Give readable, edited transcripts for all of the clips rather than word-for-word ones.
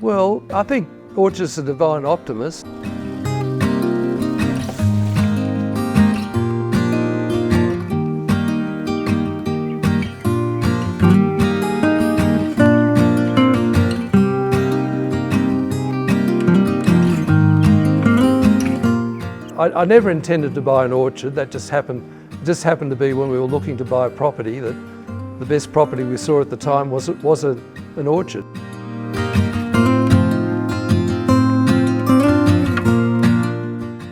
Well, I think orchard's a divine optimist. I never intended to buy an orchard. That just happened to be when we were looking to buy a property that the best property we saw at the time was an orchard.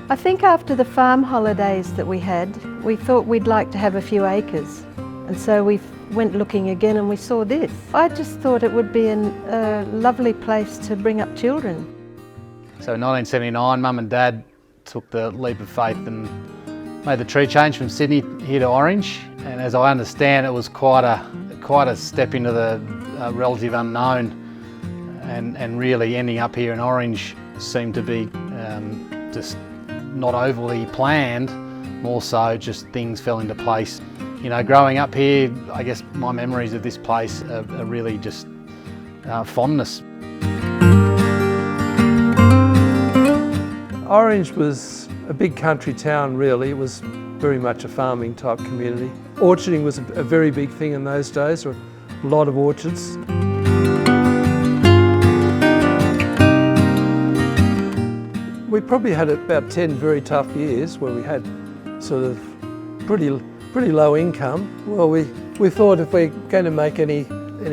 I think after the farm holidays that we had, we thought we'd like to have a few acres. And so we went looking again and we saw this. I just thought it would be a lovely place to bring up children. So in 1979, Mum and Dad took the leap of faith and made the tree change from Sydney here to Orange. And as I understand, it was quite a step into the relative unknown, and really ending up here in Orange seemed to be just not overly planned, more so just things fell into place. You know, growing up here, I guess my memories of this place are really just fondness. Orange was a big country town really. It was very much a farming type community. Orcharding was a very big thing in those days. There were a lot of orchards. We probably had about 10 very tough years where we had sort of pretty low income. Well, we thought if we're going to make any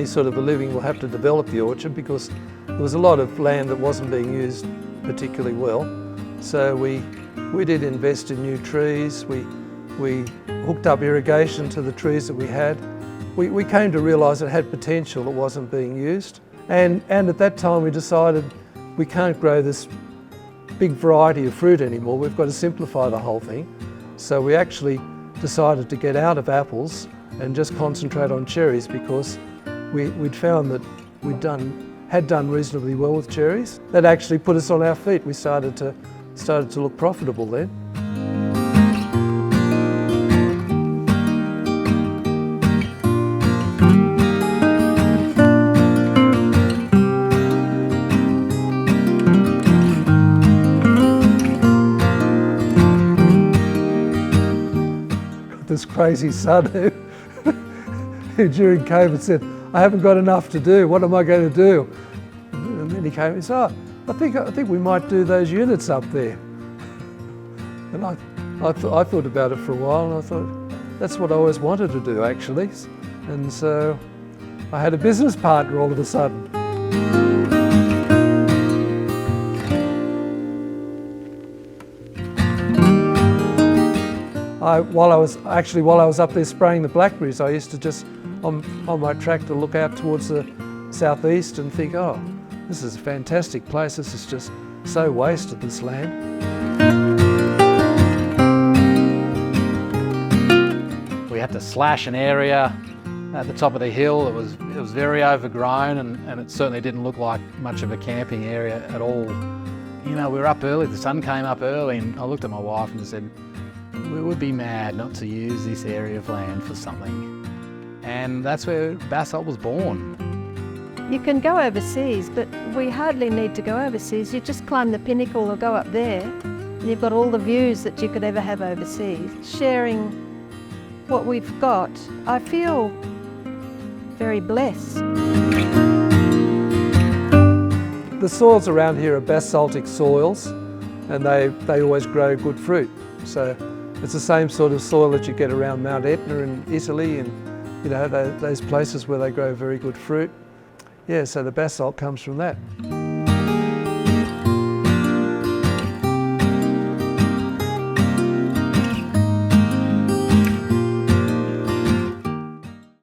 sort of a living, we'll have to develop the orchard because there was a lot of land that wasn't being used particularly well. So we did invest in new trees. We hooked up irrigation to the trees that we had. We came to realise it had potential that wasn't being used. And at that time we decided we can't grow this big variety of fruit anymore. We've got to simplify the whole thing. So we actually decided to get out of apples and just concentrate on cherries because we'd found that had done reasonably well with cherries. That actually put us on our feet. We started to look profitable then. Got this crazy son who during COVID said, "I haven't got enough to do, what am I going to do?" And then he came and said, I think we might do those units up there. And I thought about it for a while and I thought, that's what I always wanted to do actually. And so I had a business partner all of a sudden. While I was up there spraying the blackberries, I used to just, on my tractor, look out towards the southeast and think, oh, this is a fantastic place. This is just so wasted, this land. We had to slash an area at the top of the hill. It was very overgrown and it certainly didn't look like much of a camping area at all. You know, we were up early, the sun came up early, and I looked at my wife and said, we would be mad not to use this area of land for something. And that's where Basalt was born. You can go overseas, but we hardly need to go overseas. You just climb the pinnacle or go up there, and you've got all the views that you could ever have overseas. Sharing what we've got, I feel very blessed. The soils around here are basaltic soils, and they always grow good fruit. So it's the same sort of soil that you get around Mount Etna in Italy, and you know those places where they grow very good fruit. Yeah, so the basalt comes from that.